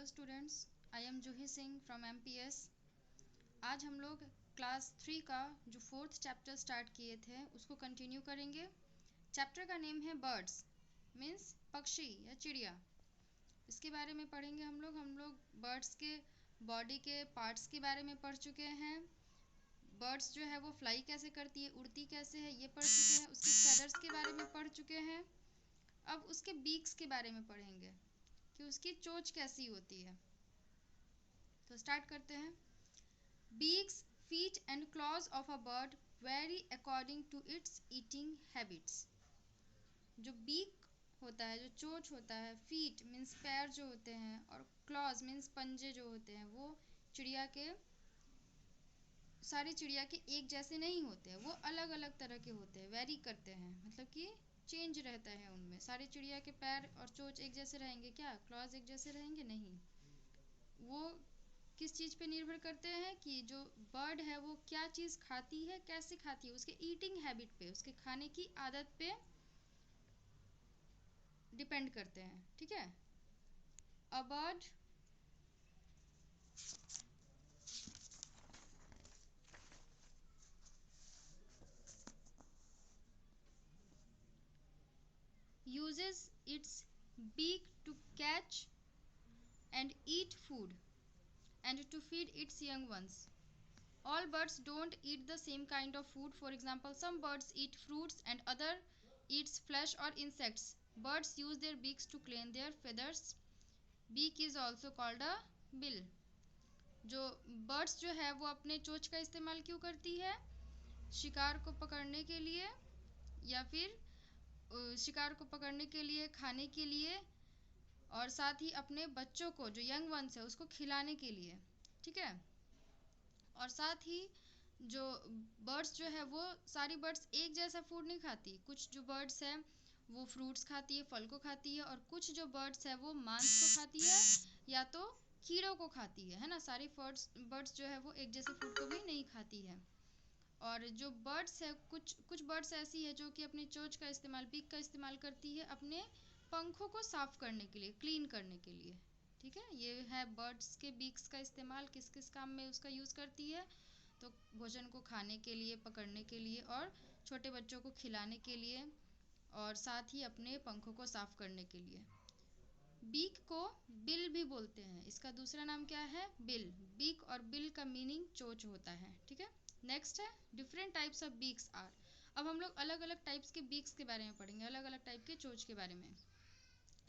Hello students, I am Juhi Singh from MPS. आज हम लोग क्लास 3 का जो 4th चैप्टर स्टार्ट किए थे उसको कंटिन्यू करेंगे। चैप्टर का नेम है बर्ड्स, मीन्स पक्षी या चिड़िया। इसके बारे में पढ़ेंगे हम लोग बर्ड्स के बॉडी के पार्ट्स के बारे में पढ़ चुके हैं। बर्ड्स जो है वो फ्लाई कैसे करती है, उड़ती कैसे है, ये पढ़ चुके हैं। उसके फेदर्स के बारे में पढ़ चुके हैं। अब उसके बीक्स के बारे में पढ़ेंगे कि उसकी चोंच कैसी होती है। तो स्टार्ट करते हैं। Beaks, feet and claws of a bird vary according to its eating habits. जो बीक होता है, जो चोंच होता है, फीट मीन्स पैर जो होते हैं, और क्लॉज मीन्स पंजे जो होते हैं, वो चिड़िया के सारी चिड़िया के एक जैसे नहीं होते हैं। वो अलग अलग तरह के होते हैं, वेरी करते हैं, मतलब कि चेंज रहता है उनमें। सारी चिड़िया के पैर और चोंच एक जैसे रहेंगे क्या? क्लॉज एक जैसे रहेंगे? नहीं। वो किस चीज़ पे निर्भर करते हैं कि जो बर्ड है वो क्या चीज़ खाती है, कैसे खाती है, उसके ईटिंग हैबिट पे, उसके खाने की आदत पे डिपेंड करते हैं। ठीक है। A bird uses its beak to catch and eat food and to feed its young ones. All birds don't eat the same kind of food. For example, some birds eat fruits and other eats flesh or insects. Birds use their beaks to clean their feathers. Beak is also called a bill. जो birds जो है वो अपने चोंच का इस्तेमाल क्यों करती है? शिकार को पकड़ने के लिए, या फिर शिकार को पकड़ने के लिए, खाने के लिए, और साथ ही अपने बच्चों को जो यंग वंस है उसको खिलाने के लिए। ठीक है। और साथ ही जो बर्ड्स जो है वो सारी बर्ड्स एक जैसा फूड नहीं खाती। कुछ जो बर्ड्स है वो फ्रूट्स खाती है, फल को खाती है, और कुछ जो बर्ड्स है वो मांस को खाती है या तो कीड़ों को खाती है ना। सारी बर्ड्स जो है वो एक जैसे फूड को भी नहीं खाती है। और जो बर्ड्स है, कुछ बर्ड्स ऐसी है जो कि अपनी चोंच का इस्तेमाल, बीक का इस्तेमाल करती है अपने पंखों को साफ करने के लिए, क्लीन करने के लिए। ठीक है। ये है बर्ड्स के बीक्स का इस्तेमाल, किस किस काम में उसका यूज़ करती है। तो भोजन को खाने के लिए, पकड़ने के लिए, और छोटे बच्चों को खिलाने के लिए, और साथ ही अपने पंखों को साफ करने के लिए। बीक को बिल भी बोलते हैं। इसका दूसरा नाम क्या है? बिल। बीक और बिल का मीनिंग चोंच होता है। ठीक है। नेक्स्ट है different types of beaks are. अब हम लोग अलग अलग टाइप्स के बीक्स के बारे में पढ़ेंगे, अलग अलग टाइप के चोंच के बारे में।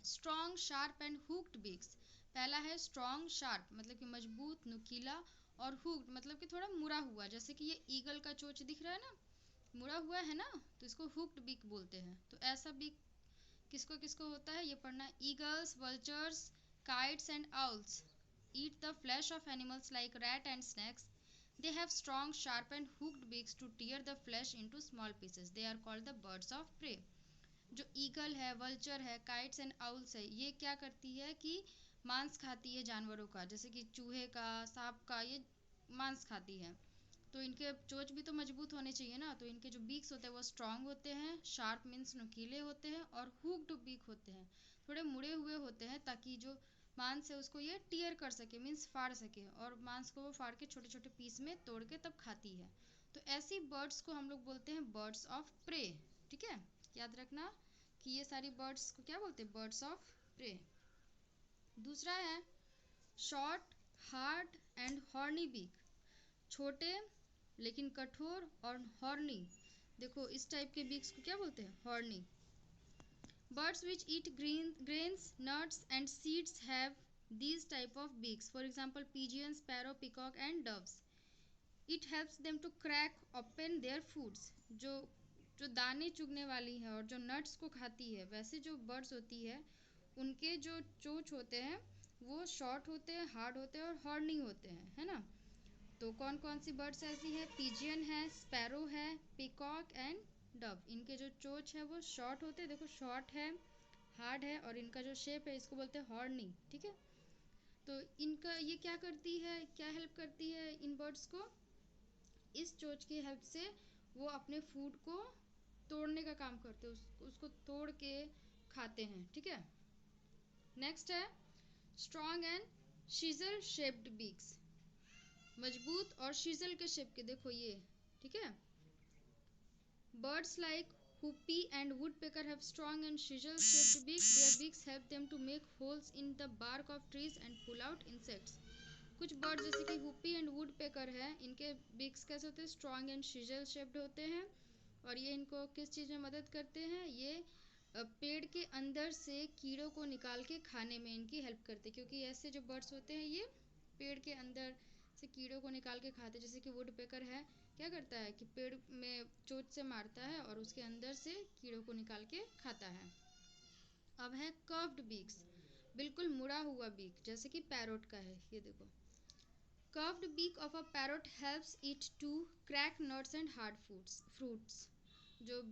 Strong, sharp and hooked beaks. पहला है स्ट्रॉन्ग, शार्प मतलब कि मजबूत, नुकीला, और हुक्ड मतलब कि थोड़ा मुड़ा हुआ। जैसे कि ये ईगल का चोंच दिख रहा है ना, मुड़ा हुआ है ना, तो इसको हुक्ड बीक बोलते हैं। तो ऐसा बीक किसको किसको होता है ये पढ़ना। Eagles, vultures, kites and owls eat the flesh of animals like rat and snakes. They have strong, sharp and hooked beaks to tear the flesh into small pieces. They are called the birds of prey. जो eagle है, vulture है, kites and owls है, ये क्या करती है कि मांस खाती है जानवरों का, जैसे कि चूहे का, सांप का, ये मांस खाती है। तो इनके चोंच भी तो मजबूत होने चाहिए ना। तो इनके जो बीक्स होते हैं वो स्ट्रांग होते हैं, शार्प मीन्स नुकीले होते हैं, और हुक्ड बीक होते हैं, थोड़े मुड़े हुए होते हैं, ताकि जो मांस है उसको ये टियर कर सके, मीन्स फाड़ सके, और मांस को वो फाड़ के छोटे छोटे पीस में तोड़ के तब खाती है। तो ऐसी बर्ड्स को हम लोग बोलते हैं बर्ड्स ऑफ प्रे। ठीक है। याद रखना कि ये सारी बर्ड्स को क्या बोलते हैं? Birds of prey. दूसरा है short, hard and horny beak. छोटे लेकिन कठोर और हॉर्नी। देखो इस टाइप के बीक्स को क्या बोलते हैं? Horny. Birds which eat grains, nuts and seeds have these type of beaks. For example, pigeons, sparrow, peacock and doves. It helps them to crack open their foods. जो दाने चुगने वाली है और जो नट्स को खाती है, वैसे जो बर्ड्स होती है उनके जो चोंच होते हैं वो शॉर्ट होते हैं, हार्ड होते हैं और हॉर्नी होते हैं, है ना। तो कौन कौन सी बर्ड्स ऐसी है? पिजियन है, स्पैरो है, पिकॉक एंड डव। इनके जो चोंच है वो शॉर्ट होते हैं, देखो शॉर्ट है, हार्ड है, और इनका जो शेप है इसको बोलते हैं हॉर्नी। ठीक है। तो इनका ये क्या करती है, क्या हेल्प करती है इन बर्ड्स को? इस चोंच की हेल्प से वो अपने फूड को तोड़ने का काम करते हैं, उसको तोड़ के खाते हैं। ठीक है। नेक्स्ट है स्ट्रॉन्ग एंड शीजल शेप्ड बीक्स, मजबूत और शीजल के शेप के, देखो ये, ठीक है। Birds like whoopie and woodpecker have strong and chisel-shaped beaks. Their beaks help them to make holes in the bark of trees and pull out insects. कुछ bird जैसे कि हुपी एंड वुडपेकर है, इनके बीक्स कैसे होते हैं? Strong and शिजल shaped होते हैं। और ये इनको किस चीज़ में मदद करते हैं? ये पेड़ के अंदर से कीड़ों को निकाल के खाने में इनकी हेल्प करते हैं, क्योंकि ऐसे जो बर्ड्स होते हैं ये पेड़ के अंदर से कीड़ों को निकाल के खाते हैं। जैसे कि वुडपेकर है, क्या करता है कि पेड़ में चोंच से मारता है और उसके अंदर से कीड़ों को निकाल के खाता है। अब है कर्व्ड बीक्स, बिल्कुल मुड़ा हुआ बीक, जैसे कि पैरोट का है, ये देखो। Curved beak of a parrot helps it to crack nuts and hard fruits. जो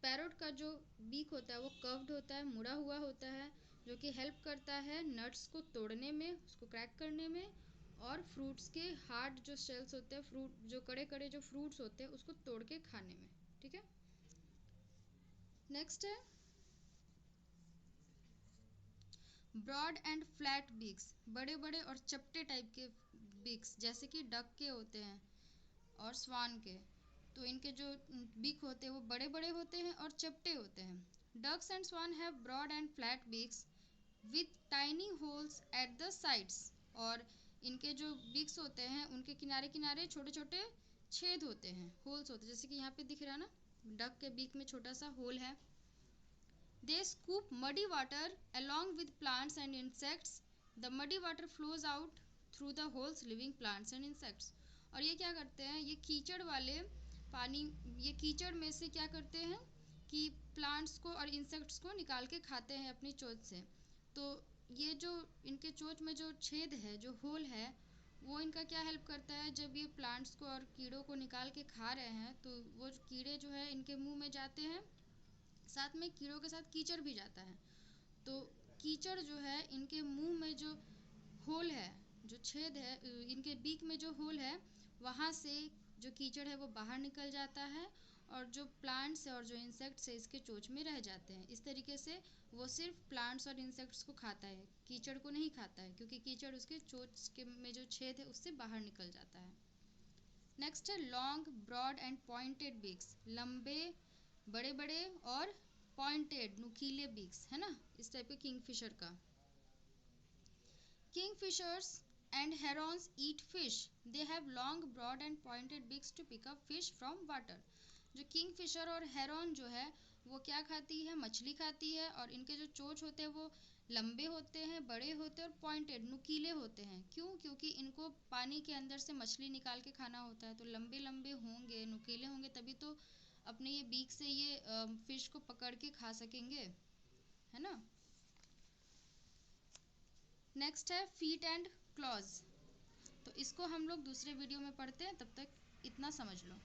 पैरोट का जो बीक होता है वो कर्व्ड होता है, मुड़ा हुआ होता है, जो कि हेल्प करता है नट्स को तोड़ने में, उसको क्रैक करने में, और फ्रूट्स के हार्ड जो शेल्स होते हैं, फ्रूट जो कड़े कड़े जो फ्रूट्स होते हैं उसको तोड़ के खाने में, ठीक है। नेक्स्ट है ब्रॉड एंड फ्लैट बीक्स, बड़े बड़े और चपटे टाइप के बीक्स, जैसे कि डक के होते हैं और स्वान के। तो इनके जो बीक होते हैं वो बड़े बड़े होते हैं और चपटे होते हैं। Ducks and swan have broad and flat beaks with tiny holes at the sides. और इनके जो बीक्स होते हैं उनके किनारे किनारे छोटे छोटे छेद होते हैं, होल्स होते हैं, जैसे कि यहाँ पे दिख रहा है ना, डक के बीक में छोटा सा होल है। They scoop muddy water along with plants and insects. The muddy water flows out through the holes, leaving plants and insects. और ये क्या करते हैं, ये कीचड़ वाले पानी, ये कीचड़ में से क्या करते हैं कि प्लांट्स को और इंसेक्ट्स को निकाल के खाते हैं अपनी चोंच से। तो ये जो इनके चोंच में जो छेद है, जो होल है, वो इनका क्या हेल्प करता है? जब ये प्लांट्स को और कीड़ों को निकाल के खा रहे हैं तो वो कीड़े जो है इनके मुंह में जाते हैं, साथ में कीड़ों के साथ कीचड़ भी जाता है। तो कीचड़ जो है इनके मुंह में जो होल है, जो छेद है, इनके बीक में जो होल है, वहाँ से जो कीचड़ है वो बाहर निकल जाता है और जो प्लांट्स और जो इंसेक्ट्स है इसके चोंच में रह जाते हैं। इस तरीके से वो सिर्फ प्लांट्स और इंसेक्ट्स को खाता है, कीचड़ को नहीं खाता है, क्योंकि कीचड़ उसके चोंच के में जो छेद है उससे बाहर निकल जाता है। नेक्स्ट है long broad and pointed beaks, लंबे बड़े बड़े और पॉइंटेड नुकीले बीक्स, है ना, इस टाइप के किंगफिशर का। Kingfishers and herons eat fish, they have long broad and pointed beaks to pick up fish from water. जो किंगफिशर और हेरॉन जो है वो क्या खाती है? मछली खाती है, और इनके जो चोंच होते हैं वो लंबे होते हैं, बड़े होते हैं और पॉइंटेड नुकीले होते हैं। क्यों? क्योंकि इनको पानी के अंदर से मछली निकाल के खाना होता है, तो लंबे लंबे होंगे, नुकीले होंगे, तभी तो अपने ये बीक से ये फिश को पकड़ के खा सकेंगे, है ना। नेक्स्ट है फीट एंड क्लॉज, तो इसको हम लोग दूसरे वीडियो में पढ़ते हैं, तब तक इतना समझ लो।